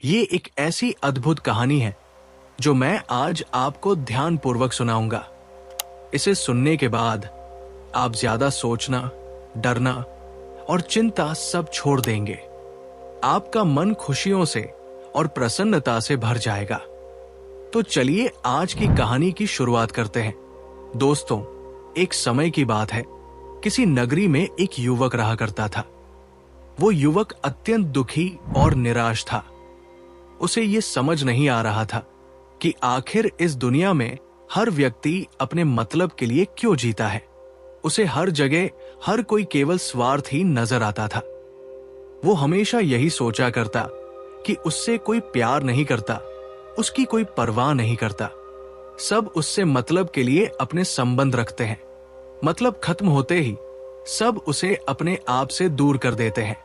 ये एक ऐसी अद्भुत कहानी है जो मैं आज आपको ध्यानपूर्वक सुनाऊंगा। इसे सुनने के बाद आप ज्यादा सोचना, डरना और चिंता सब छोड़ देंगे। आपका मन खुशियों से और प्रसन्नता से भर जाएगा। तो चलिए आज की कहानी की शुरुआत करते हैं। दोस्तों, एक समय की बात है। किसी नगरी में एक युवक रहा करता था। वो युवक अत्यंत दुखी और निराश था। उसे ये समझ नहीं आ रहा था कि आखिर इस दुनिया में हर व्यक्ति अपने मतलब के लिए क्यों जीता है। उसे हर जगह हर कोई केवल स्वार्थ ही नजर आता था। वो हमेशा यही सोचा करता कि उससे कोई प्यार नहीं करता, उसकी कोई परवाह नहीं करता। सब उससे मतलब के लिए अपने संबंध रखते हैं। मतलब खत्म होते ही सब उसे अपने आप से दूर कर देते हैं।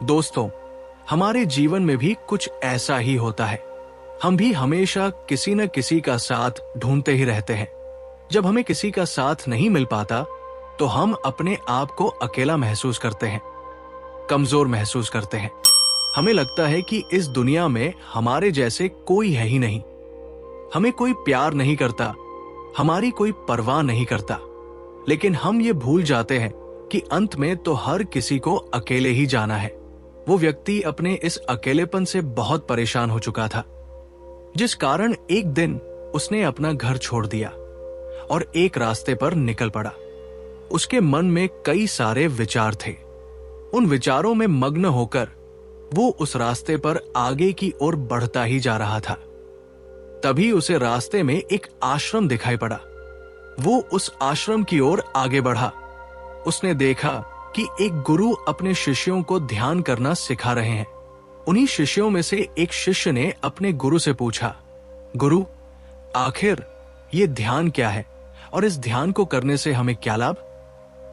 दोस्तों, हमारे जीवन में भी कुछ ऐसा ही होता है। हम भी हमेशा किसी न किसी का साथ ढूंढते ही रहते हैं। जब हमें किसी का साथ नहीं मिल पाता तो हम अपने आप को अकेला महसूस करते हैं, कमजोर महसूस करते हैं। हमें लगता है कि इस दुनिया में हमारे जैसे कोई है ही नहीं। हमें कोई प्यार नहीं करता, हमारी कोई परवाह नहीं करता। लेकिन हम ये भूल जाते हैं कि अंत में तो हर किसी को अकेले ही जाना है। वो व्यक्ति अपने इस अकेलेपन से बहुत परेशान हो चुका था, जिस कारण एक दिन उसने अपना घर छोड़ दिया और एक रास्ते पर निकल पड़ा। उसके मन में कई सारे विचार थे। उन विचारों में मग्न होकर वो उस रास्ते पर आगे की ओर बढ़ता ही जा रहा था। तभी उसे रास्ते में एक आश्रम दिखाई पड़ा। वो उस आश्रम की ओर आगे बढ़ा। उसने देखा कि एक गुरु अपने शिष्यों को ध्यान करना सिखा रहे हैं। उन्हीं शिष्यों में से एक शिष्य ने अपने गुरु से पूछा, गुरु, आखिर ये ध्यान क्या है और इस ध्यान को करने से हमें क्या लाभ?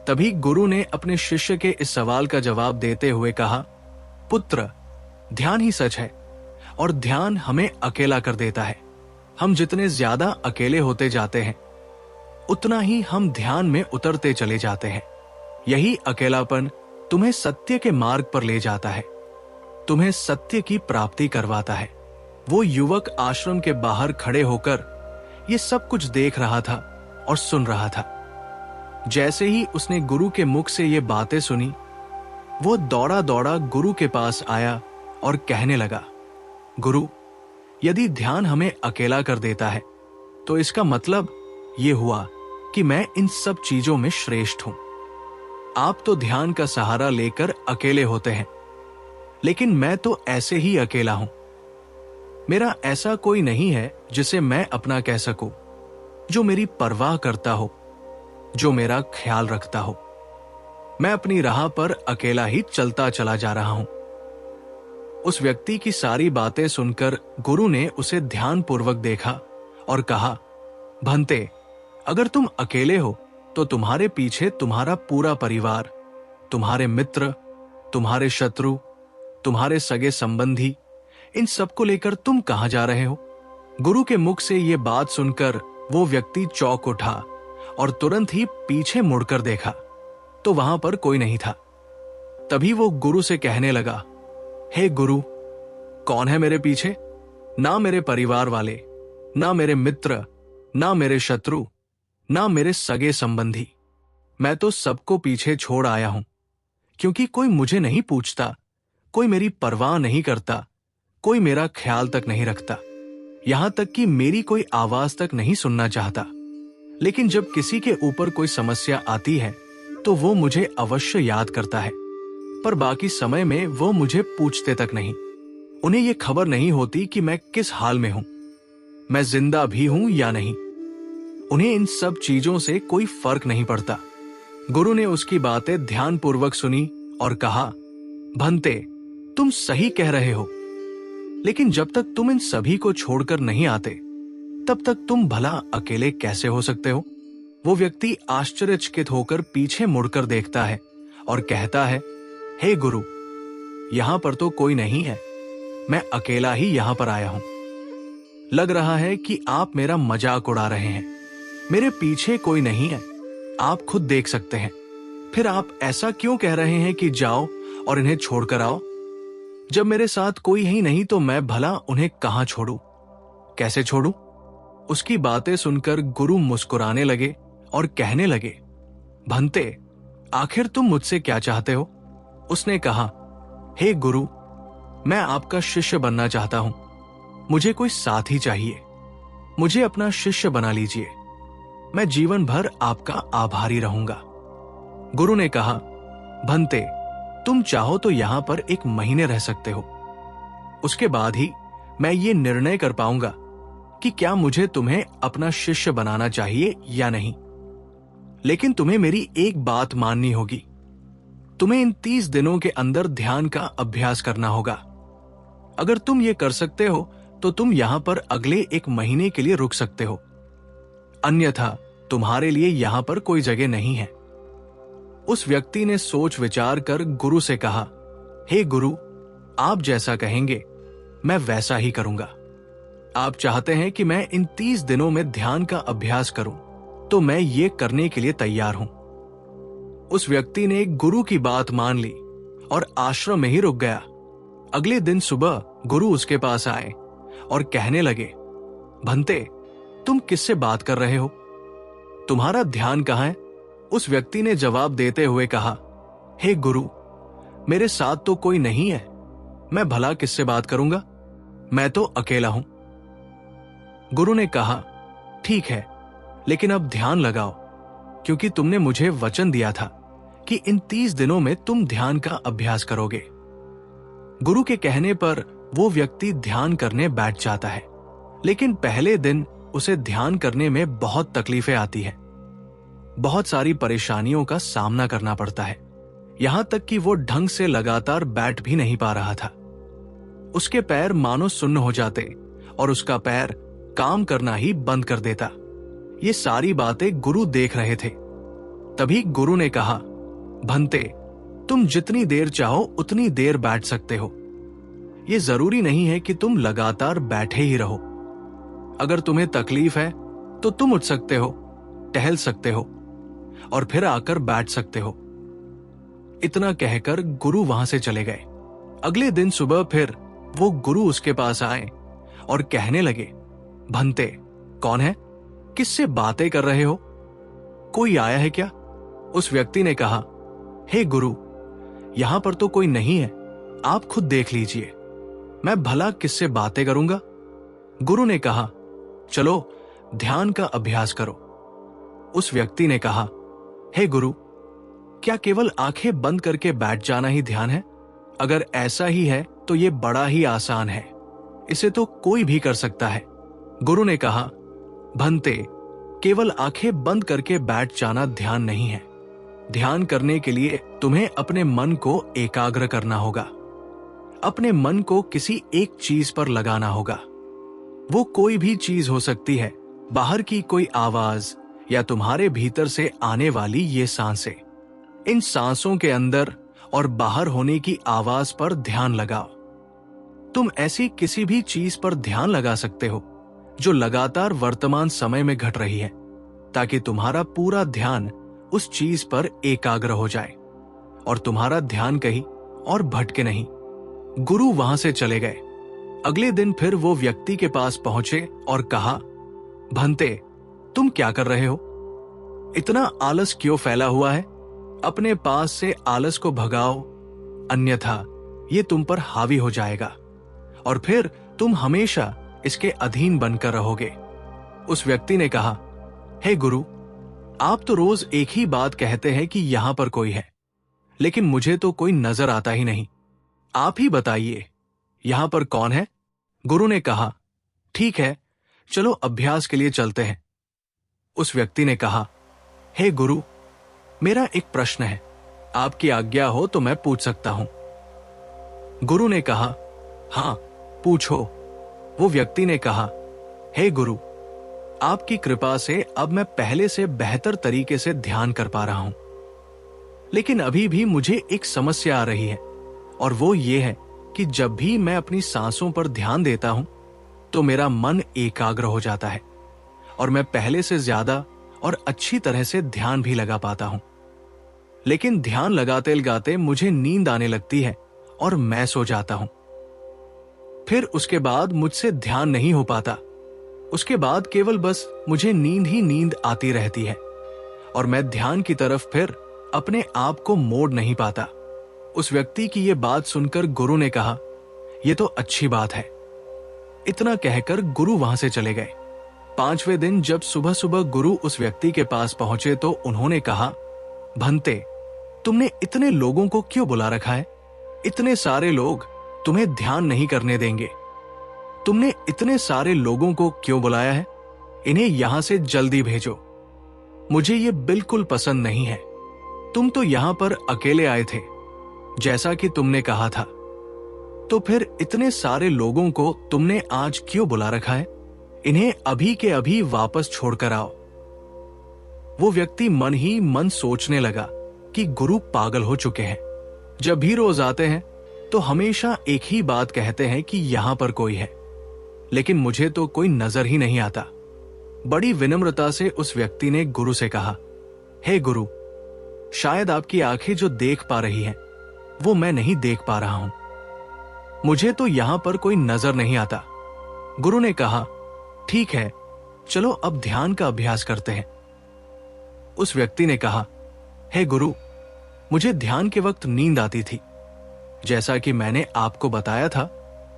तभी गुरु ने अपने शिष्य के इस सवाल का जवाब देते हुए कहा, पुत्र, ध्यान ही सच है और ध्यान हमें अकेला कर देता है। हम जितने ज्यादा अकेले होते जाते हैं उतना ही हम ध्यान में उतरते चले जाते हैं। यही अकेलापन तुम्हें सत्य के मार्ग पर ले जाता है, तुम्हें सत्य की प्राप्ति करवाता है। वो युवक आश्रम के बाहर खड़े होकर ये सब कुछ देख रहा था और सुन रहा था। जैसे ही उसने गुरु के मुख से ये बातें सुनी, वो दौड़ा दौड़ा गुरु के पास आया और कहने लगा, गुरु, यदि ध्यान हमें अकेला कर देता है तो इसका मतलब ये हुआ कि मैं इन सब चीजों में श्रेष्ठ हूं। आप तो ध्यान का सहारा लेकर अकेले होते हैं, लेकिन मैं तो ऐसे ही अकेला हूं। मेरा ऐसा कोई नहीं है जिसे मैं अपना कह सकूं, जो मेरी परवाह करता हो, जो मेरा ख्याल रखता हो। मैं अपनी राह पर अकेला ही चलता चला जा रहा हूं। उस व्यक्ति की सारी बातें सुनकर गुरु ने उसे ध्यानपूर्वक देखा और कहा, भंते, अगर तुम अकेले हो तो तुम्हारे पीछे तुम्हारा पूरा परिवार, तुम्हारे मित्र, तुम्हारे शत्रु, तुम्हारे सगे संबंधी, इन सबको लेकर तुम कहां जा रहे हो? गुरु के मुख से ये बात सुनकर वो व्यक्ति चौंक उठा और तुरंत ही पीछे मुड़कर देखा तो वहां पर कोई नहीं था। तभी वो गुरु से कहने लगा, हे गुरु, कौन है मेरे पीछे? ना मेरे परिवार वाले, ना मेरे मित्र, ना मेरे शत्रु, ना मेरे सगे संबंधी। मैं तो सबको पीछे छोड़ आया हूं, क्योंकि कोई मुझे नहीं पूछता, कोई मेरी परवाह नहीं करता, कोई मेरा ख्याल तक नहीं रखता, यहां तक कि मेरी कोई आवाज तक नहीं सुनना चाहता। लेकिन जब किसी के ऊपर कोई समस्या आती है तो वो मुझे अवश्य याद करता है, पर बाकी समय में वो मुझे पूछते तक नहीं। उन्हें ये खबर नहीं होती कि मैं किस हाल में हूं, मैं जिंदा भी हूं या नहीं। उन्हें इन सब चीजों से कोई फर्क नहीं पड़ता। गुरु ने उसकी बातें ध्यानपूर्वक सुनी और कहा, भंते, तुम सही कह रहे हो, लेकिन जब तक तुम इन सभी को छोड़कर नहीं आते तब तक तुम भला अकेले कैसे हो सकते हो? वो व्यक्ति आश्चर्यचकित होकर पीछे मुड़कर देखता है और कहता है, हे गुरु, यहां पर तो कोई नहीं है, मैं अकेला ही यहां पर आया हूं। लग रहा है कि आप मेरा मजाक उड़ा रहे हैं। मेरे पीछे कोई नहीं है, आप खुद देख सकते हैं। फिर आप ऐसा क्यों कह रहे हैं कि जाओ और इन्हें छोड़कर आओ? जब मेरे साथ कोई ही नहीं तो मैं भला उन्हें कहां छोड़ूं, कैसे छोड़ूं? उसकी बातें सुनकर गुरु मुस्कुराने लगे और कहने लगे, भंते, आखिर तुम मुझसे क्या चाहते हो? उसने कहा, हे गुरु, मैं आपका शिष्य बनना चाहता हूं। मुझे कोई साथी चाहिए। मुझे अपना शिष्य बना लीजिए। मैं जीवन भर आपका आभारी रहूंगा। गुरु ने कहा, भंते, तुम चाहो तो यहां पर 1 महीने रह सकते हो। उसके बाद ही मैं ये निर्णय कर पाऊंगा कि क्या मुझे तुम्हें अपना शिष्य बनाना चाहिए या नहीं। लेकिन तुम्हें मेरी एक बात माननी होगी। तुम्हें इन 30 दिनों के अंदर ध्यान का अभ्यास करना होगा। अगर तुम ये कर सकते हो तो तुम यहां पर अगले 1 महीने के लिए रुक सकते हो, अन्यथा तुम्हारे लिए यहां पर कोई जगह नहीं है। उस व्यक्ति ने सोच विचार कर गुरु से कहा, हे गुरु, आप जैसा कहेंगे मैं वैसा ही करूंगा। आप चाहते हैं कि मैं इन 30 दिनों में ध्यान का अभ्यास करूं, तो मैं ये करने के लिए तैयार हूं। उस व्यक्ति ने गुरु की बात मान ली और आश्रम में ही रुक गया। अगले दिन सुबह गुरु उसके पास आए और कहने लगे, भंते, तुम किससे बात कर रहे हो? तुम्हारा ध्यान कहां है? उस व्यक्ति ने जवाब देते हुए कहा, हे गुरु, मेरे साथ तो कोई नहीं है। मैं भला किससे बात करूंगा? मैं तो अकेला हूं। गुरु ने कहा, ठीक है, लेकिन अब ध्यान लगाओ, क्योंकि तुमने मुझे वचन दिया था कि इन 30 दिनों में तुम ध्यान का अभ्यास करोगे। गुरु के कहने पर वो व्यक्ति ध्यान करने बैठ जाता है, लेकिन पहले दिन उसे ध्यान करने में बहुत तकलीफें आती है। बहुत सारी परेशानियों का सामना करना पड़ता है, यहां तक कि वो ढंग से लगातार बैठ भी नहीं पा रहा था। उसके पैर मानो सुन्न हो जाते और उसका पैर काम करना ही बंद कर देता। ये सारी बातें गुरु देख रहे थे। तभी गुरु ने कहा, भंते, तुम जितनी देर चाहो उतनी देर बैठ सकते हो। ये जरूरी नहीं है कि तुम लगातार बैठे ही रहो। अगर तुम्हें तकलीफ है तो तुम उठ सकते हो, टहल सकते हो और फिर आकर बैठ सकते हो। इतना कहकर गुरु वहां से चले गए। अगले दिन सुबह फिर वो गुरु उसके पास आए और कहने लगे, भंते, कौन है? किससे बातें कर रहे हो? कोई आया है क्या? उस व्यक्ति ने कहा, हे गुरु, यहां पर तो कोई नहीं है, आप खुद देख लीजिए। मैं भला किससे बातें करूंगा? गुरु ने कहा, चलो ध्यान का अभ्यास करो। उस व्यक्ति ने कहा, हे गुरु, क्या केवल आंखें बंद करके बैठ जाना ही ध्यान है? अगर ऐसा ही है तो ये बड़ा ही आसान है, इसे तो कोई भी कर सकता है। गुरु ने कहा, भंते, केवल आंखें बंद करके बैठ जाना ध्यान नहीं है। ध्यान करने के लिए तुम्हें अपने मन को एकाग्र करना होगा। अपने मन को किसी एक चीज पर लगाना होगा। वो कोई भी चीज हो सकती है, बाहर की कोई आवाज या तुम्हारे भीतर से आने वाली ये सांसें। इन सांसों के अंदर और बाहर होने की आवाज पर ध्यान लगाओ। तुम ऐसी किसी भी चीज पर ध्यान लगा सकते हो जो लगातार वर्तमान समय में घट रही है, ताकि तुम्हारा पूरा ध्यान उस चीज पर एकाग्र हो जाए और तुम्हारा ध्यान कहीं और भटके नहीं। गुरु वहां से चले गए। अगले दिन फिर वो व्यक्ति के पास पहुंचे और कहा, भंते, तुम क्या कर रहे हो? इतना आलस क्यों फैला हुआ है? अपने पास से आलस को भगाओ, अन्यथा ये तुम पर हावी हो जाएगा और फिर तुम हमेशा इसके अधीन बनकर रहोगे। उस व्यक्ति ने कहा, हे गुरु, आप तो रोज एक ही बात कहते हैं कि यहां पर कोई है, लेकिन मुझे तो कोई नजर आता ही नहीं। आप ही बताइए, यहां पर कौन है? गुरु ने कहा, ठीक है, चलो अभ्यास के लिए चलते हैं। उस व्यक्ति ने कहा, हे गुरु, मेरा एक प्रश्न है, आपकी आज्ञा हो तो मैं पूछ सकता हूं। गुरु ने कहा, हां, पूछो। वो व्यक्ति ने कहा, हे गुरु, आपकी कृपा से अब मैं पहले से बेहतर तरीके से ध्यान कर पा रहा हूं, लेकिन अभी भी मुझे एक समस्या आ रही है, और वो ये है कि जब भी मैं अपनी सांसों पर ध्यान देता हूं तो मेरा मन एकाग्र हो जाता है और मैं पहले से ज्यादा और अच्छी तरह से ध्यान भी लगा पाता हूं। लेकिन ध्यान लगाते लगाते मुझे नींद आने लगती है और मैं सो जाता हूं। फिर उसके बाद मुझसे ध्यान नहीं हो पाता। उसके बाद केवल बस मुझे नींद ही नींद आती रहती है और मैं ध्यान की तरफ फिर अपने आप को मोड़ नहीं पाता। उस व्यक्ति की यह बात सुनकर गुरु ने कहा, यह तो अच्छी बात है। इतना कहकर गुरु वहां से चले गए। 5वें दिन जब सुबह सुबह गुरु उस व्यक्ति के पास पहुंचे तो उन्होंने कहा, भंते, तुमने इतने लोगों को क्यों बुला रखा है? इतने सारे लोग तुम्हें ध्यान नहीं करने देंगे। तुमने इतने सारे लोगों को क्यों बुलाया है? इन्हें यहां से जल्दी भेजो। मुझे ये बिल्कुल पसंद नहीं है। तुम तो यहां पर अकेले आए थे, जैसा कि तुमने कहा था। तो फिर इतने सारे लोगों को तुमने आज क्यों बुला रखा है? इन्हें अभी के अभी वापस छोड़कर आओ। वो व्यक्ति मन ही मन सोचने लगा कि गुरु पागल हो चुके हैं। जब भी रोज आते हैं तो हमेशा एक ही बात कहते हैं कि यहां पर कोई है, लेकिन मुझे तो कोई नजर ही नहीं आता। बड़ी विनम्रता से उस व्यक्ति ने गुरु से कहा, हे गुरु, शायद आपकी आंखें जो देख पा रही हैं वो मैं नहीं देख पा रहा हूं। मुझे तो यहां पर कोई नजर नहीं आता। गुरु ने कहा, ठीक है, चलो अब ध्यान का अभ्यास करते हैं। उस व्यक्ति ने कहा, हे गुरु, मुझे ध्यान के वक्त नींद आती थी। जैसा कि मैंने आपको बताया था,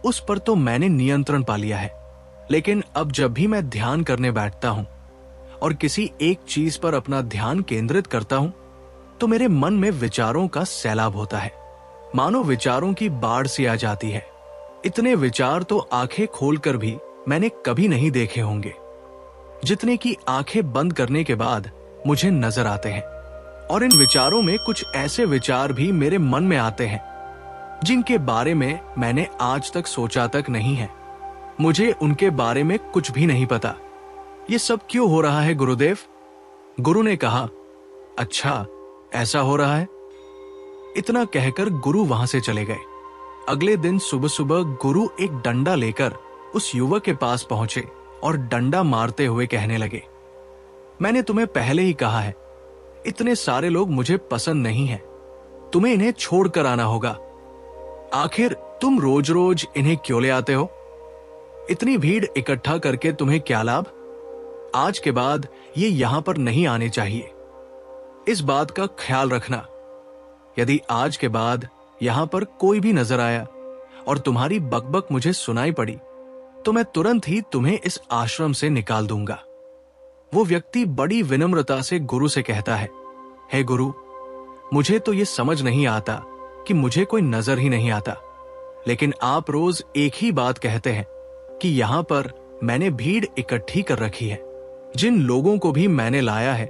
उस पर तो मैंने नियंत्रण पा लिया है, लेकिन अब जब भी मैं ध्यान करने बैठता हूं और किसी एक चीज पर अपना ध्यान केंद्रित करता हूं तो मेरे मन में विचारों का सैलाब होता है, मानो विचारों की बाढ़ सी आ जाती है। इतने विचार तो आंखें खोलकर भी मैंने कभी नहीं देखे होंगे, जितने की आंखें बंद करने के बाद मुझे नजर आते हैं। और इन विचारों में कुछ ऐसे विचार भी मेरे मन में आते हैं जिनके बारे में मैंने आज तक सोचा तक नहीं है। मुझे उनके बारे में कुछ भी नहीं पता। ये सब क्यों हो रहा है गुरुदेव? गुरु ने कहा, अच्छा, ऐसा हो रहा है। इतना कहकर गुरु वहां से चले गए। अगले दिन सुबह सुबह गुरु एक डंडा लेकर उस युवक के पास पहुंचे और डंडा मारते हुए कहने लगे, मैंने तुम्हें पहले ही कहा है, इतने सारे लोग मुझे पसंद नहीं है। तुम्हें इन्हें छोड़कर आना होगा। आखिर तुम रोज रोज इन्हें क्यों ले आते हो? इतनी भीड़ इकट्ठा करके तुम्हें क्या लाभ? आज के बाद ये यहां पर नहीं आने चाहिए। इस बात का ख्याल रखना। यदि आज के बाद यहां पर कोई भी नजर आया और तुम्हारी बकबक मुझे सुनाई पड़ी तो मैं तुरंत ही तुम्हें इस आश्रम से निकाल दूंगा। वो व्यक्ति बड़ी विनम्रता से गुरु से कहता है, हे गुरु, मुझे तो ये समझ नहीं आता कि मुझे कोई नजर ही नहीं आता, लेकिन आप रोज एक ही बात कहते हैं कि यहां पर मैंने भीड़ इकट्ठी कर रखी है। जिन लोगों को भी मैंने लाया है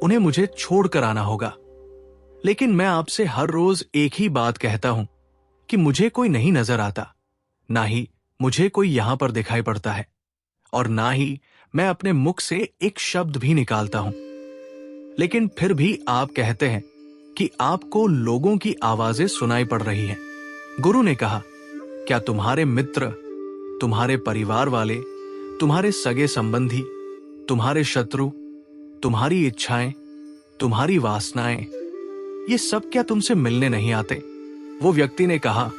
उन्हें मुझे छोड़कर आना होगा। लेकिन मैं आपसे हर रोज एक ही बात कहता हूं कि मुझे कोई नहीं नजर आता, ना ही मुझे कोई यहां पर दिखाई पड़ता है, और ना ही मैं अपने मुख से एक शब्द भी निकालता हूं। लेकिन फिर भी आप कहते हैं कि आपको लोगों की आवाजें सुनाई पड़ रही हैं। गुरु ने कहा, क्या तुम्हारे मित्र, तुम्हारे परिवार वाले, तुम्हारे सगे संबंधी, तुम्हारे शत्रु, तुम्हारी इच्छाएं, तुम्हारी वासनाएं, ये सब क्या तुमसे मिलने नहीं आते? वो व्यक्ति ने कहा,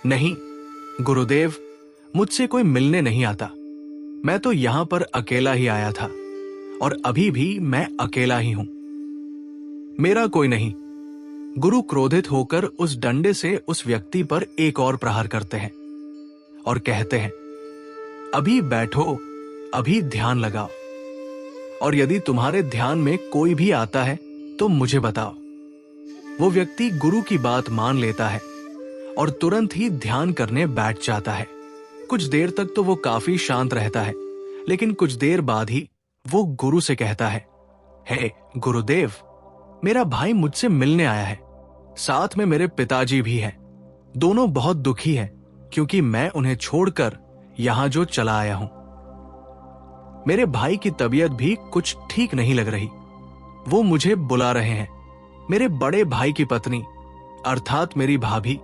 नहीं गुरुदेव, मुझसे कोई मिलने नहीं आता। मैं तो यहां पर अकेला ही आया था और अभी भी मैं अकेला ही हूं। मेरा कोई नहीं। गुरु क्रोधित होकर उस डंडे से उस व्यक्ति पर एक और प्रहार करते हैं और कहते हैं, अभी बैठो, अभी ध्यान लगाओ, और यदि तुम्हारे ध्यान में कोई भी आता है तो मुझे बताओ। वो व्यक्ति गुरु की बात मान लेता है और तुरंत ही ध्यान करने बैठ जाता है। कुछ देर तक तो वो काफी शांत रहता है, लेकिन कुछ देर बाद ही वो गुरु से कहता है, हे गुरुदेव, मेरा भाई मुझसे मिलने आया है, साथ में मेरे पिताजी भी हैं। दोनों बहुत दुखी हैं क्योंकि मैं उन्हें छोड़कर यहां जो चला आया हूं। मेरे भाई की तबीयत भी कुछ ठीक नहीं लग रही। वो मुझे बुला रहे हैं। मेरे बड़े भाई की पत्नी अर्थात मेरी भाभी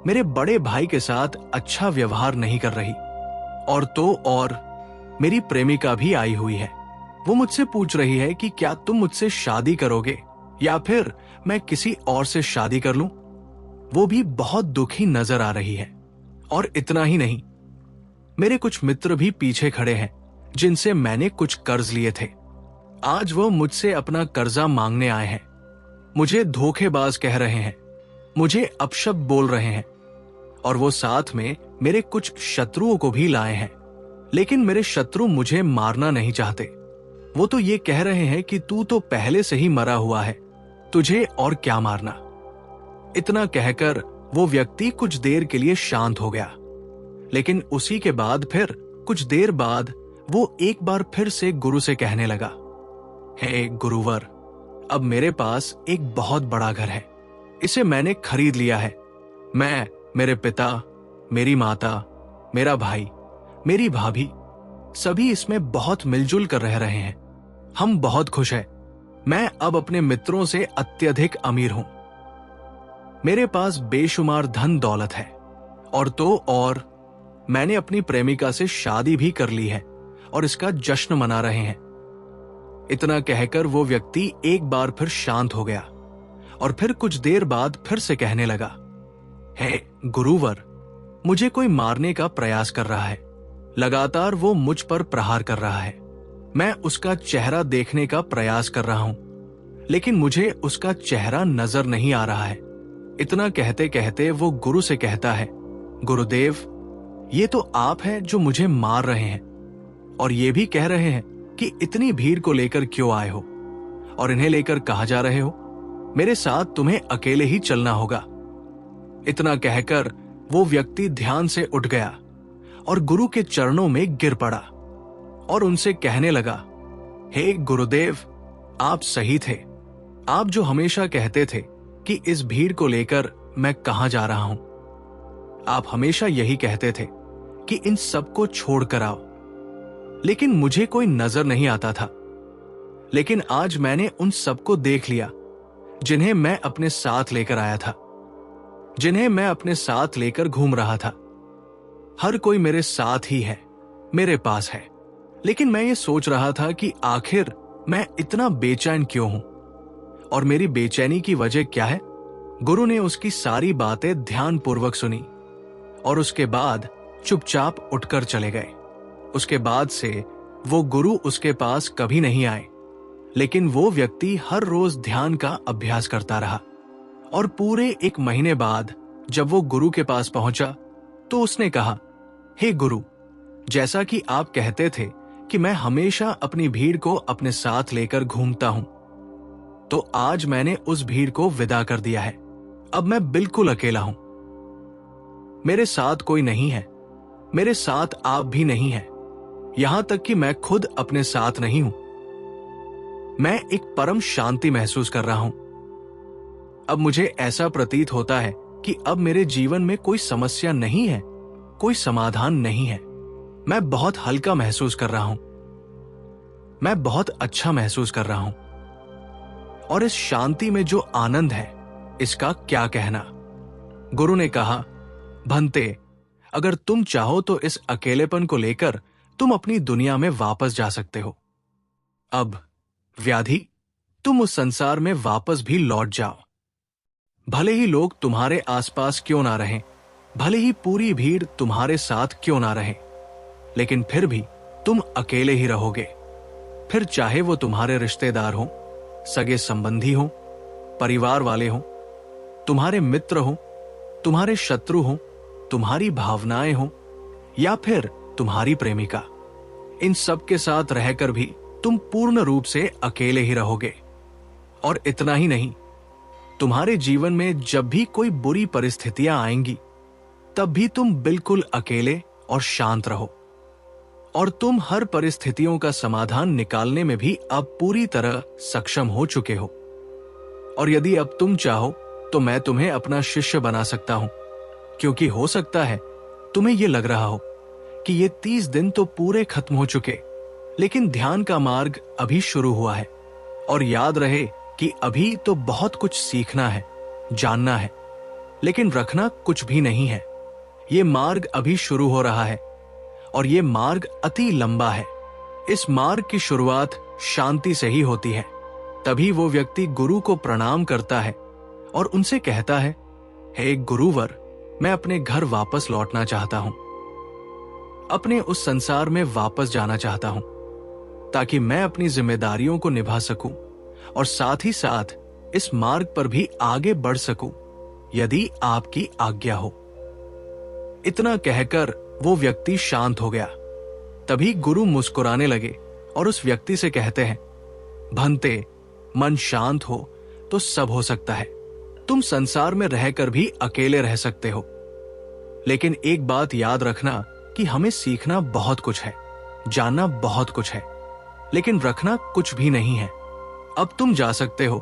मेरे बड़े भाई के साथ अच्छा व्यवहार नहीं कर रही, और तो और मेरी प्रेमिका भी आई हुई है। वो मुझसे पूछ रही है कि क्या तुम मुझसे शादी करोगे या फिर मैं किसी और से शादी कर लूं। वो भी बहुत दुखी नजर आ रही है। और इतना ही नहीं, मेरे कुछ मित्र भी पीछे खड़े हैं जिनसे मैंने कुछ कर्ज लिए थे। आज वो मुझसे अपना कर्जा मांगने आए हैं। मुझे धोखेबाज कह रहे हैं, मुझे अपशब्द बोल रहे हैं, और वो साथ में मेरे कुछ शत्रुओं को भी लाए हैं। लेकिन मेरे शत्रु मुझे मारना नहीं चाहते। वो तो ये कह रहे हैं कि तू तो पहले से ही मरा हुआ है, तुझे और क्या मारना। इतना कहकर वो व्यक्ति कुछ देर के लिए शांत हो गया, लेकिन उसी के बाद फिर कुछ देर बाद वो एक बार फिर से गुरु से कहने लगा, हे गुरुवर, अब मेरे पास एक बहुत बड़ा घर है। इसे मैंने खरीद लिया है। मैं, मेरे पिता, मेरी माता, मेरा भाई, मेरी भाभी, सभी इसमें बहुत मिलजुल कर रह रहे हैं। हम बहुत खुश हैं। मैं अब अपने मित्रों से अत्यधिक अमीर हूं। मेरे पास बेशुमार धन दौलत है, और तो और मैंने अपनी प्रेमिका से शादी भी कर ली है और इसका जश्न मना रहे हैं। इतना कहकर वो व्यक्ति एक बार फिर शांत हो गया और फिर कुछ देर बाद फिर से कहने लगा, हे गुरुवर, मुझे कोई मारने का प्रयास कर रहा है। लगातार वो मुझ पर प्रहार कर रहा है। मैं उसका चेहरा देखने का प्रयास कर रहा हूं, लेकिन मुझे उसका चेहरा नजर नहीं आ रहा है। इतना कहते कहते वो गुरु से कहता है, गुरुदेव, ये तो आप हैं जो मुझे मार रहे हैं, और ये भी कह रहे हैं कि इतनी भीड़ को लेकर क्यों आए हो और इन्हें लेकर कहां जा रहे हो। मेरे साथ तुम्हें अकेले ही चलना होगा। इतना कहकर वो व्यक्ति ध्यान से उठ गया और गुरु के चरणों में गिर पड़ा और उनसे कहने लगा, हे गुरुदेव, आप सही थे। आप जो हमेशा कहते थे कि इस भीड़ को लेकर मैं कहां जा रहा हूं। आप हमेशा यही कहते थे कि इन सबको छोड़कर आओ, लेकिन मुझे कोई नजर नहीं आता था। लेकिन आज मैंने उन सबको देख लिया जिन्हें मैं अपने साथ लेकर आया था, जिन्हें मैं अपने साथ लेकर घूम रहा था। हर कोई मेरे साथ ही है, मेरे पास है। लेकिन मैं ये सोच रहा था कि आखिर मैं इतना बेचैन क्यों हूं और मेरी बेचैनी की वजह क्या है। गुरु ने उसकी सारी बातें ध्यानपूर्वक सुनी और उसके बाद चुपचाप उठकर चले गए। उसके बाद से वो गुरु उसके पास कभी नहीं आए, लेकिन वो व्यक्ति हर रोज ध्यान का अभ्यास करता रहा। और पूरे 1 महीने बाद जब वो गुरु के पास पहुंचा तो उसने कहा, हे गुरु, जैसा कि आप कहते थे कि मैं हमेशा अपनी भीड़ को अपने साथ लेकर घूमता हूं, तो आज मैंने उस भीड़ को विदा कर दिया है। अब मैं बिल्कुल अकेला हूं। मेरे साथ कोई नहीं है, मेरे साथ आप भी नहीं है, यहां तक कि मैं खुद अपने साथ नहीं हूं। मैं एक परम शांति महसूस कर रहा हूं। अब मुझे ऐसा प्रतीत होता है कि अब मेरे जीवन में कोई समस्या नहीं है, कोई समाधान नहीं है। मैं बहुत हल्का महसूस कर रहा हूं। मैं बहुत अच्छा महसूस कर रहा हूं। और इस शांति में जो आनंद है, इसका क्या कहना। गुरु ने कहा, भंते, अगर तुम चाहो तो इस अकेलेपन को लेकर तुम अपनी दुनिया में वापस जा सकते हो। अब व्याधि, तुम उस संसार में वापस भी लौट जाओ। भले ही लोग तुम्हारे आसपास क्यों ना रहें, भले ही पूरी भीड़ तुम्हारे साथ क्यों ना रहे, लेकिन फिर भी तुम अकेले ही रहोगे। फिर चाहे वो तुम्हारे रिश्तेदार हों, सगे संबंधी हों, परिवार वाले हों, तुम्हारे मित्र हों, तुम्हारे शत्रु हों, तुम्हारी भावनाएं हों, या फिर तुम्हारी प्रेमिका, इन सब के साथ रहकर भी तुम पूर्ण रूप से अकेले ही रहोगे। और इतना ही नहीं, तुम्हारे जीवन में जब भी कोई बुरी परिस्थितियां आएंगी, तब भी तुम बिल्कुल अकेले और शांत रहो। और तुम हर परिस्थितियों का समाधान निकालने में भी अब पूरी तरह सक्षम हो चुके हो। और यदि अब तुम चाहो तो मैं तुम्हें अपना शिष्य बना सकता हूं, क्योंकि हो सकता है तुम्हें यह लग रहा हो कि ये 30 दिन तो पूरे खत्म हो चुके, लेकिन ध्यान का मार्ग अभी शुरू हुआ है। और याद रहे कि अभी तो बहुत कुछ सीखना है, जानना है, लेकिन रखना कुछ भी नहीं है। ये मार्ग अभी शुरू हो रहा है और ये मार्ग अति लंबा है। इस मार्ग की शुरुआत शांति से ही होती है। तभी वो व्यक्ति गुरु को प्रणाम करता है और उनसे कहता है, हे गुरुवर, मैं अपने घर वापस लौटना चाहता हूं। अपने उस संसार में वापस जाना चाहता हूं, ताकि मैं अपनी जिम्मेदारियों को निभा सकूं और साथ ही साथ इस मार्ग पर भी आगे बढ़ सकूं, यदि आपकी आज्ञा हो। इतना कहकर वो व्यक्ति शांत हो गया। तभी गुरु मुस्कुराने लगे और उस व्यक्ति से कहते हैं, भंते, मन शांत हो तो सब हो सकता है। तुम संसार में रहकर भी अकेले रह सकते हो, लेकिन एक बात याद रखना कि हमें सीखना बहुत कुछ है, जानना बहुत कुछ है, लेकिन रखना कुछ भी नहीं है। अब तुम जा सकते हो,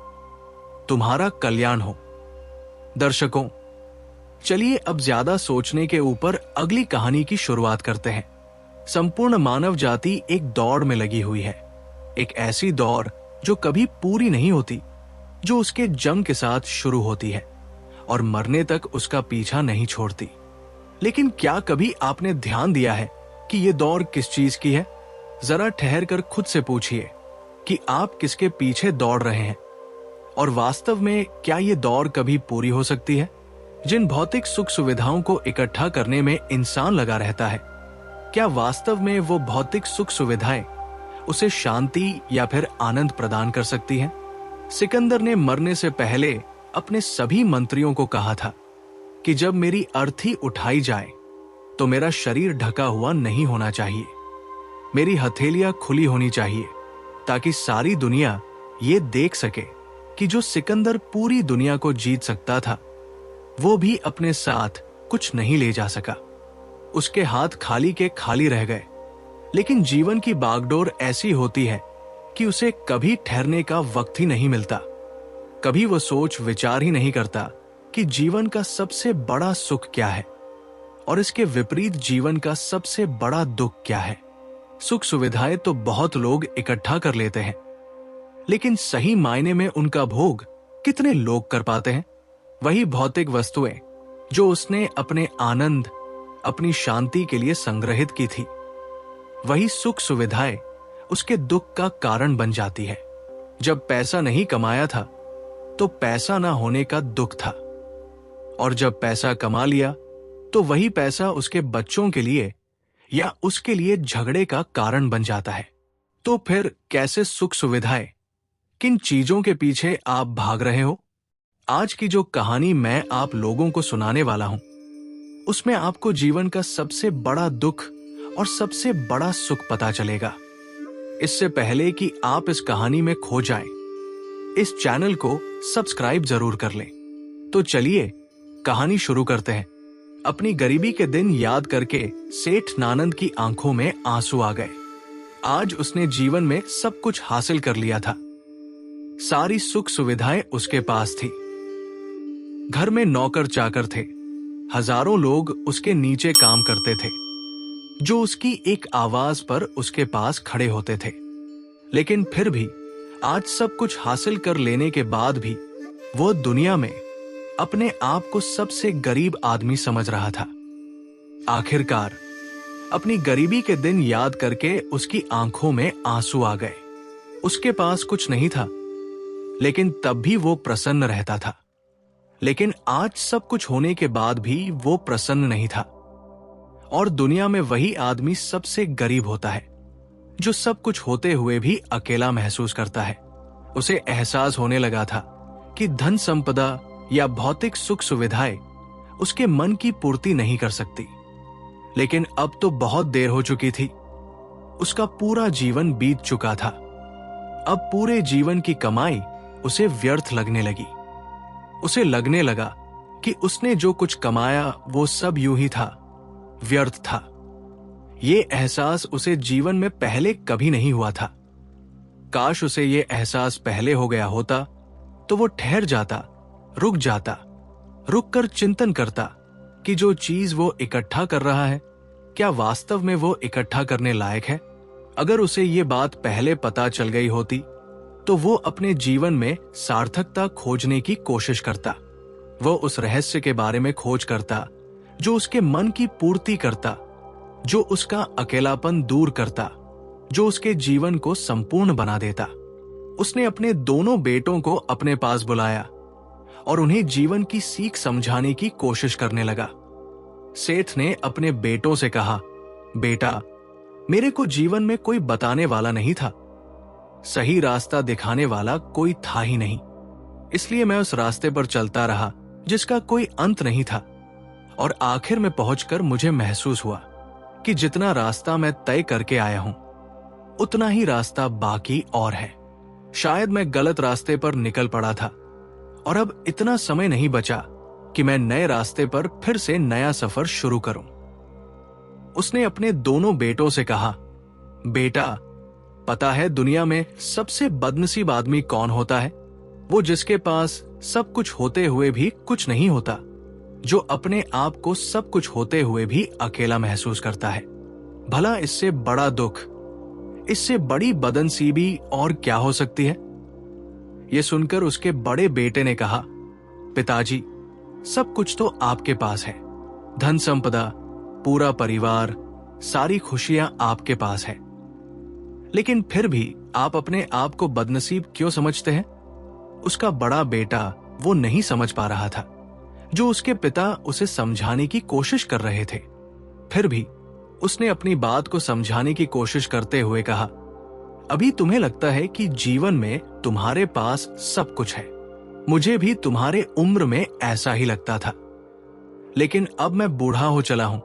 तुम्हारा कल्याण हो। दर्शकों, चलिए अब ज्यादा सोचने के ऊपर अगली कहानी की शुरुआत करते हैं। संपूर्ण मानव जाति एक दौड़ में लगी हुई है, एक ऐसी दौड़ जो कभी पूरी नहीं होती, जो उसके जंग के साथ शुरू होती है और मरने तक उसका पीछा नहीं छोड़ती। लेकिन क्या कभी आपने ध्यान दिया है कि ये दौड़ किस चीज की है? जरा ठहर कर खुद से पूछिए कि आप किसके पीछे दौड़ रहे हैं, और वास्तव में क्या ये दौड़ कभी पूरी हो सकती है? जिन भौतिक सुख सुविधाओं को इकट्ठा करने में इंसान लगा रहता है, क्या वास्तव में वो भौतिक सुख सुविधाएं उसे शांति या फिर आनंद प्रदान कर सकती हैं? सिकंदर ने मरने से पहले अपने सभी मंत्रियों को कहा था कि जब मेरी अर्थी उठाई जाए तो मेरा शरीर ढका हुआ नहीं होना चाहिए, मेरी हथेलियां खुली होनी चाहिए, ताकि सारी दुनिया ये देख सके कि जो सिकंदर पूरी दुनिया को जीत सकता था, वो भी अपने साथ कुछ नहीं ले जा सका। उसके हाथ खाली के खाली रह गए। लेकिन जीवन की बागडोर ऐसी होती है कि उसे कभी ठहरने का वक्त ही नहीं मिलता। कभी वो सोच विचार ही नहीं करता कि जीवन का सबसे बड़ा सुख क्या है और इसके विपरीत जीवन का सबसे बड़ा दुख क्या है। सुख सुविधाएं तो बहुत लोग इकट्ठा कर लेते हैं, लेकिन सही मायने में उनका भोग कितने लोग कर पाते हैं? वही भौतिक वस्तुएं जो उसने अपने आनंद, अपनी शांति के लिए संग्रहित की थी, वही सुख सुविधाएं उसके दुख का कारण बन जाती है। जब पैसा नहीं कमाया था तो पैसा ना होने का दुख था, और जब पैसा कमा लिया तो वही पैसा उसके बच्चों के लिए या उसके लिए झगड़े का कारण बन जाता है। तो फिर कैसे सुख सुविधाएं, किन चीजों के पीछे आप भाग रहे हो? आज की जो कहानी मैं आप लोगों को सुनाने वाला हूं, उसमें आपको जीवन का सबसे बड़ा दुख और सबसे बड़ा सुख पता चलेगा। इससे पहले कि आप इस कहानी में खो जाएं, इस चैनल को सब्सक्राइब जरूर कर लें। तो चलिए कहानी शुरू करते हैं। अपनी गरीबी के दिन याद करके सेठ नानंद की आंखों में आंसू आ गए। आज उसने जीवन में सब कुछ हासिल कर लिया था। सारी सुख सुविधाएं उसके पास थी। घर में नौकर चाकर थे, हजारों लोग उसके नीचे काम करते थे, जो उसकी एक आवाज पर उसके पास खड़े होते थे। लेकिन फिर भी आज सब कुछ हासिल कर लेने के बाद भी वो दुनिया में अपने आप को सबसे गरीब आदमी समझ रहा था। आखिरकार अपनी गरीबी के दिन याद करके उसकी आंखों में आंसू आ गए। उसके पास कुछ नहीं था, लेकिन तब भी वो प्रसन्न रहता था। लेकिन आज सब कुछ होने के बाद भी वो प्रसन्न नहीं था। और दुनिया में वही आदमी सबसे गरीब होता है, जो सब कुछ होते हुए भी अकेला महसूस करता है। उसे एहसास होने लगा था कि धन संपदा या भौतिक सुख सुविधाएं उसके मन की पूर्ति नहीं कर सकती। लेकिन अब तो बहुत देर हो चुकी थी। उसका पूरा जीवन बीत चुका था। अब पूरे जीवन की कमाई उसे व्यर्थ लगने लगी। उसे लगने लगा कि उसने जो कुछ कमाया वो सब यूं ही था, व्यर्थ था। ये एहसास उसे जीवन में पहले कभी नहीं हुआ था। काश उसे ये एहसास पहले हो गया होता तो वो ठहर जाता, रुक जाता, रुककर चिंतन करता कि जो चीज वो इकट्ठा कर रहा है, क्या वास्तव में वो इकट्ठा करने लायक है? अगर उसे ये बात पहले पता चल गई होती तो वो अपने जीवन में सार्थकता खोजने की कोशिश करता। वो उस रहस्य के बारे में खोज करता जो उसके मन की पूर्ति करता, जो उसका अकेलापन दूर करता, जो उसके जीवन को संपूर्ण बना देता। उसने अपने दोनों बेटों को अपने पास बुलाया और उन्हें जीवन की सीख समझाने की कोशिश करने लगा। सेठ ने अपने बेटों से कहा बेटा, मेरे को जीवन में कोई बताने वाला नहीं था, सही रास्ता दिखाने वाला कोई था ही नहीं। इसलिए मैं उस रास्ते पर चलता रहा जिसका कोई अंत नहीं था, और आखिर में पहुंचकर मुझे महसूस हुआ कि जितना रास्ता मैं तय करके आया हूं, उतना ही रास्ता बाकी और है। शायद मैं गलत रास्ते पर निकल पड़ा था, और अब इतना समय नहीं बचा कि मैं नए रास्ते पर फिर से नया सफर शुरू करूं। उसने अपने दोनों बेटों से कहा, बेटा, पता है दुनिया में सबसे बदनसीब आदमी कौन होता है? वो जिसके पास सब कुछ होते हुए भी कुछ नहीं होता, जो अपने आप को सब कुछ होते हुए भी अकेला महसूस करता है। भला इससे बड़ा दुख, इससे बड़ी बदनसीबी और क्या हो सकती है? यह सुनकर उसके बड़े बेटे ने कहा, पिताजी, सब कुछ तो आपके पास है, धन संपदा, पूरा परिवार, सारी खुशियां आपके पास है, लेकिन फिर भी आप अपने आप को बदनसीब क्यों समझते हैं? उसका बड़ा बेटा वो नहीं समझ पा रहा था जो उसके पिता उसे समझाने की कोशिश कर रहे थे। फिर भी उसने अपनी बात को समझाने की कोशिश करते हुए कहा, अभी तुम्हें लगता है कि जीवन में तुम्हारे पास सब कुछ है। मुझे भी तुम्हारे उम्र में ऐसा ही लगता था, लेकिन अब मैं बूढ़ा हो चला हूं।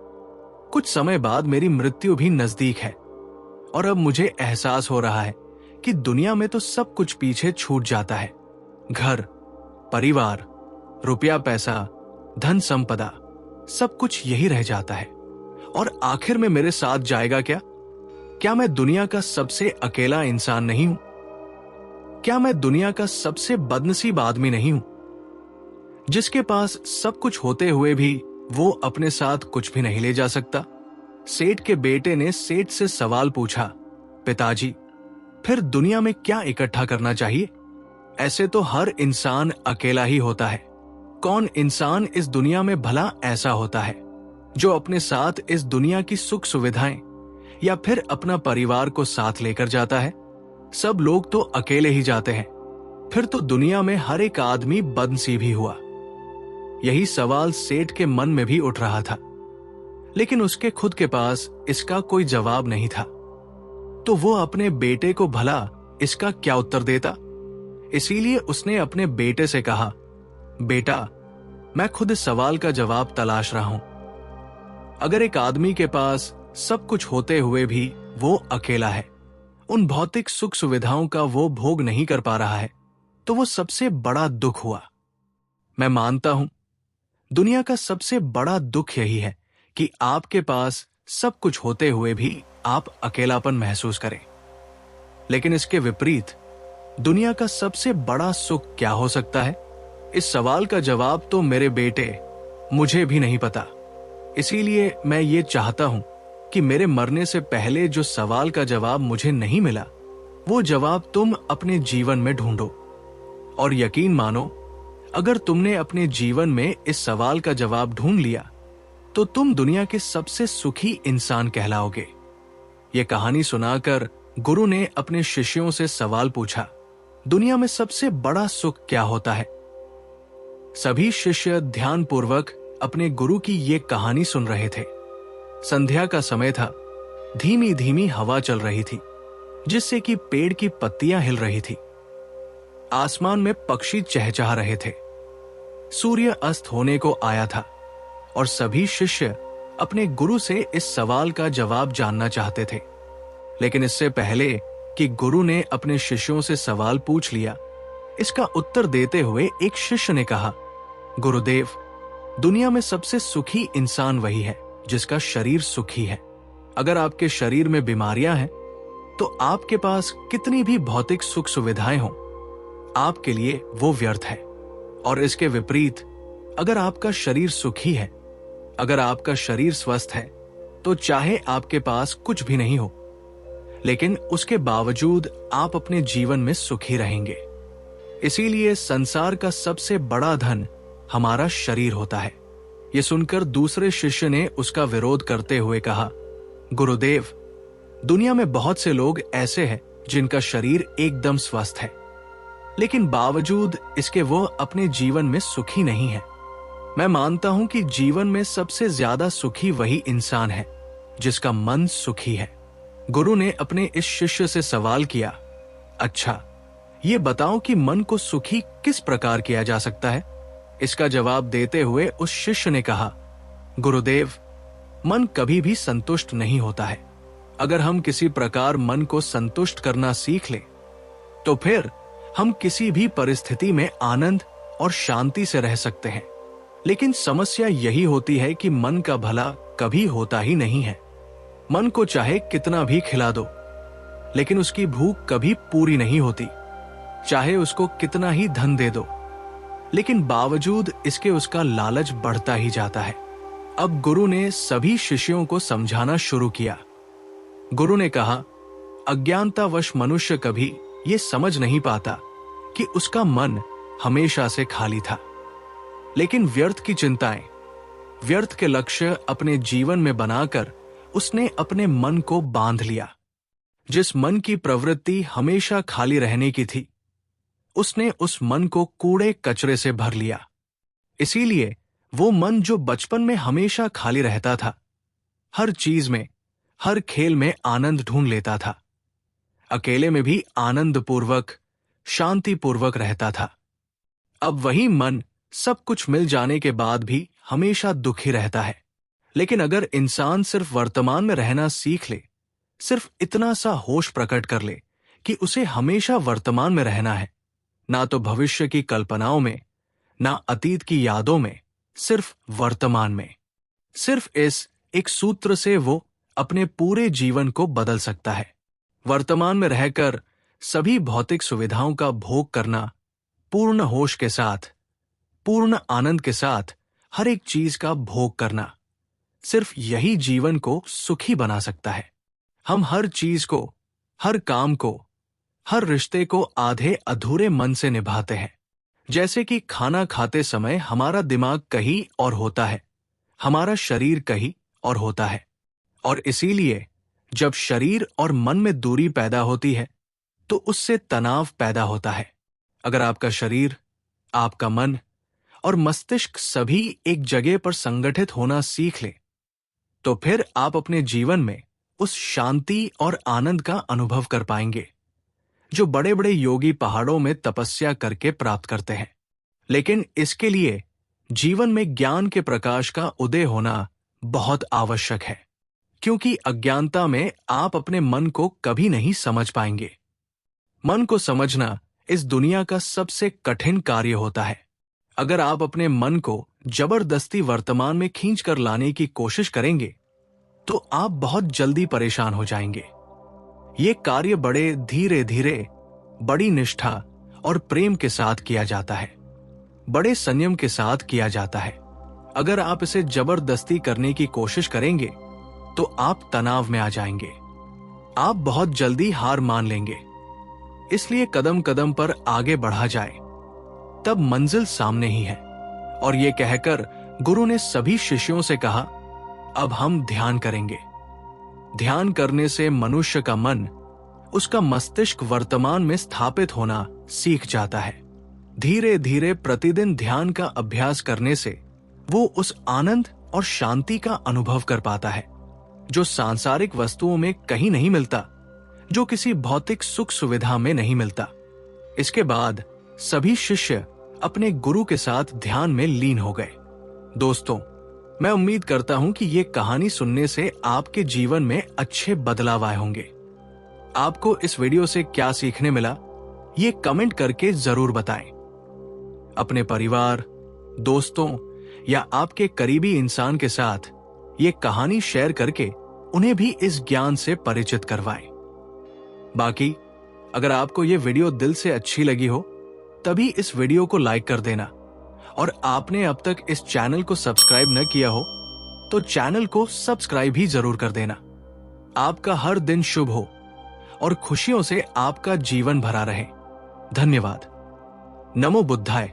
कुछ समय बाद मेरी मृत्यु भी नजदीक है, और अब मुझे एहसास हो रहा है कि दुनिया में तो सब कुछ पीछे छूट जाता है। घर, परिवार, रुपया पैसा, धन संपदा, सब कुछ यही रह जाता है, और आखिर में मेरे साथ जाएगा क्या? क्या मैं दुनिया का सबसे अकेला इंसान नहीं हूं? क्या मैं दुनिया का सबसे बदनसीब आदमी नहीं हूं, जिसके पास सब कुछ होते हुए भी वो अपने साथ कुछ भी नहीं ले जा सकता? सेठ के बेटे ने सेठ से सवाल पूछा, पिताजी, फिर दुनिया में क्या इकट्ठा करना चाहिए? ऐसे तो हर इंसान अकेला ही होता है। कौन इंसान इस दुनिया में भला ऐसा होता है जो अपने साथ इस दुनिया की सुख सुविधाएं या फिर अपना परिवार को साथ लेकर जाता है? सब लोग तो अकेले ही जाते हैं। फिर तो दुनिया में हर एक आदमी बदनसीब ही हुआ। यही सवाल सेठ के मन में भी उठ रहा था, लेकिन उसके खुद के पास इसका कोई जवाब नहीं था। तो वो अपने बेटे को भला इसका क्या उत्तर देता? इसीलिए उसने अपने बेटे से कहा, बेटा, मैं खुद इस सवाल का जवाब तलाश रहा हूं। अगर एक आदमी के पास सब कुछ होते हुए भी वो अकेला है, उन भौतिक सुख सुविधाओं का वो भोग नहीं कर पा रहा है, तो वो सबसे बड़ा दुख हुआ। मैं मानता हूं दुनिया का सबसे बड़ा दुख यही है कि आपके पास सब कुछ होते हुए भी आप अकेलापन महसूस करें। लेकिन इसके विपरीत दुनिया का सबसे बड़ा सुख क्या हो सकता है? इस सवाल का जवाब तो मेरे बेटे, मुझे भी नहीं पता। इसीलिए मैं ये चाहता हूं कि मेरे मरने से पहले जो सवाल का जवाब मुझे नहीं मिला, वो जवाब तुम अपने जीवन में ढूंढो। और यकीन मानो, अगर तुमने अपने जीवन में इस सवाल का जवाब ढूंढ लिया, तो तुम दुनिया के सबसे सुखी इंसान कहलाओगे। ये कहानी सुनाकर गुरु ने अपने शिष्यों से सवाल पूछा, दुनिया में सबसे बड़ा सुख क्या होता है? सभी शिष्य ध्यानपूर्वक अपने गुरु की ये कहानी सुन रहे थे। संध्या का समय था। धीमी धीमी हवा चल रही थी, जिससे कि पेड़ की पत्तियां हिल रही थी। आसमान में पक्षी चहचहा रहे थे। सूर्य अस्त होने को आया था, और सभी शिष्य अपने गुरु से इस सवाल का जवाब जानना चाहते थे। लेकिन इससे पहले कि गुरु ने अपने शिष्यों से सवाल पूछ लिया, इसका उत्तर देते हुए एक शिष्य ने कहा, गुरुदेव, दुनिया में सबसे सुखी इंसान वही है जिसका शरीर सुखी है। अगर आपके शरीर में बीमारियां हैं, तो आपके पास कितनी भी भौतिक सुख सुविधाएं हों, आपके लिए वो व्यर्थ है। और इसके विपरीत, अगर आपका शरीर सुखी है, अगर आपका शरीर स्वस्थ है, तो चाहे आपके पास कुछ भी नहीं हो, लेकिन उसके बावजूद आप अपने जीवन में सुखी रहेंगे। इसीलिए संसार का सबसे बड़ा धन हमारा शरीर होता है। यह सुनकर दूसरे शिष्य ने उसका विरोध करते हुए कहा, गुरुदेव, दुनिया में बहुत से लोग ऐसे हैं जिनका शरीर एकदम स्वस्थ है, लेकिन बावजूद इसके वो अपने जीवन में सुखी नहीं है। मैं मानता हूं कि जीवन में सबसे ज्यादा सुखी वही इंसान है जिसका मन सुखी है। गुरु ने अपने इस शिष्य से सवाल किया, अच्छा, ये बताओ कि मन को सुखी किस प्रकार किया जा सकता है? इसका जवाब देते हुए उस शिष्य ने कहा, गुरुदेव, मन कभी भी संतुष्ट नहीं होता है। अगर हम किसी प्रकार मन को संतुष्ट करना सीख लें, तो फिर हम किसी भी परिस्थिति में आनंद और शांति से रह सकते हैं। लेकिन समस्या यही होती है कि मन का भला कभी होता ही नहीं है। मन को चाहे कितना भी खिला दो, लेकिन उसकी भूख कभी पूरी नहीं होती। चाहे उसको कितना ही धन दे दो, लेकिन बावजूद इसके उसका लालच बढ़ता ही जाता है। अब गुरु ने सभी शिष्यों को समझाना शुरू किया। गुरु ने कहा, अज्ञानतावश मनुष्य कभी ये समझ नहीं पाता कि उसका मन हमेशा से खाली था। लेकिन व्यर्थ की चिंताएं, व्यर्थ के लक्ष्य अपने जीवन में बनाकर उसने अपने मन को बांध लिया। जिस मन की प्रवृत्ति हमेशा खाली रहने की थी, उसने उस मन को कूड़े कचरे से भर लिया। इसीलिए वो मन जो बचपन में हमेशा खाली रहता था, हर चीज में, हर खेल में आनंद ढूंढ लेता था, अकेले में भी आनंद पूर्वक, शांति पूर्वक रहता था, अब वही मन सब कुछ मिल जाने के बाद भी हमेशा दुखी रहता है। लेकिन अगर इंसान सिर्फ वर्तमान में रहना सीख ले, सिर्फ इतना सा होश प्रकट कर ले कि उसे हमेशा वर्तमान में रहना है, ना तो भविष्य की कल्पनाओं में, ना अतीत की यादों में, सिर्फ वर्तमान में। सिर्फ इस एक सूत्र से वो अपने पूरे जीवन को बदल सकता है। वर्तमान में रहकर सभी भौतिक सुविधाओं का भोग करना, पूर्ण होश के साथ, पूर्ण आनंद के साथ हर एक चीज का भोग करना, सिर्फ यही जीवन को सुखी बना सकता है। हम हर चीज को, हर काम को, हर रिश्ते को आधे अधूरे मन से निभाते हैं। जैसे कि खाना खाते समय हमारा दिमाग कहीं और होता है, हमारा शरीर कहीं और होता है, और इसीलिए जब शरीर और मन में दूरी पैदा होती है तो उससे तनाव पैदा होता है। अगर आपका शरीर, आपका मन और मस्तिष्क सभी एक जगह पर संगठित होना सीख ले, तो फिर आप अपने जीवन में उस शांति और आनंद का अनुभव कर पाएंगे जो बड़े बड़े योगी पहाड़ों में तपस्या करके प्राप्त करते हैं। लेकिन इसके लिए जीवन में ज्ञान के प्रकाश का उदय होना बहुत आवश्यक है, क्योंकि अज्ञानता में आप अपने मन को कभी नहीं समझ पाएंगे। मन को समझना इस दुनिया का सबसे कठिन कार्य होता है। अगर आप अपने मन को जबरदस्ती वर्तमान में खींच कर लाने की कोशिश करेंगे तो आप बहुत जल्दी परेशान हो जाएंगे। ये कार्य बड़े धीरे धीरे, बड़ी निष्ठा और प्रेम के साथ किया जाता है, बड़े संयम के साथ किया जाता है। अगर आप इसे जबरदस्ती करने की कोशिश करेंगे तो आप तनाव में आ जाएंगे, आप बहुत जल्दी हार मान लेंगे। इसलिए कदम कदम पर आगे बढ़ा जाए, तब मंजिल सामने ही है। और ये कहकर गुरु ने सभी शिष्यों से कहा, अब हम ध्यान करेंगे। ध्यान करने से मनुष्य का मन, उसका मस्तिष्क वर्तमान में स्थापित होना सीख जाता है। धीरे धीरे प्रतिदिन ध्यान का अभ्यास करने से वो उस आनंद और शांति का अनुभव कर पाता है जो सांसारिक वस्तुओं में कहीं नहीं मिलता, जो किसी भौतिक सुख सुविधा में नहीं मिलता। इसके बाद सभी शिष्य अपने गुरु के साथ ध्यान में लीन हो गए। दोस्तों, मैं उम्मीद करता हूं कि ये कहानी सुनने से आपके जीवन में अच्छे बदलाव आए होंगे। आपको इस वीडियो से क्या सीखने मिला, ये कमेंट करके जरूर बताएं। अपने परिवार, दोस्तों या आपके करीबी इंसान के साथ ये कहानी शेयर करके उन्हें भी इस ज्ञान से परिचित करवाएं। बाकी अगर आपको ये वीडियो दिल से अच्छी लगी हो, तभी इस वीडियो को लाइक कर देना, और आपने अब तक इस चैनल को सब्सक्राइब न किया हो तो चैनल को सब्सक्राइब भी जरूर कर देना। आपका हर दिन शुभ हो और खुशियों से आपका जीवन भरा रहे। धन्यवाद। नमो बुद्धाय।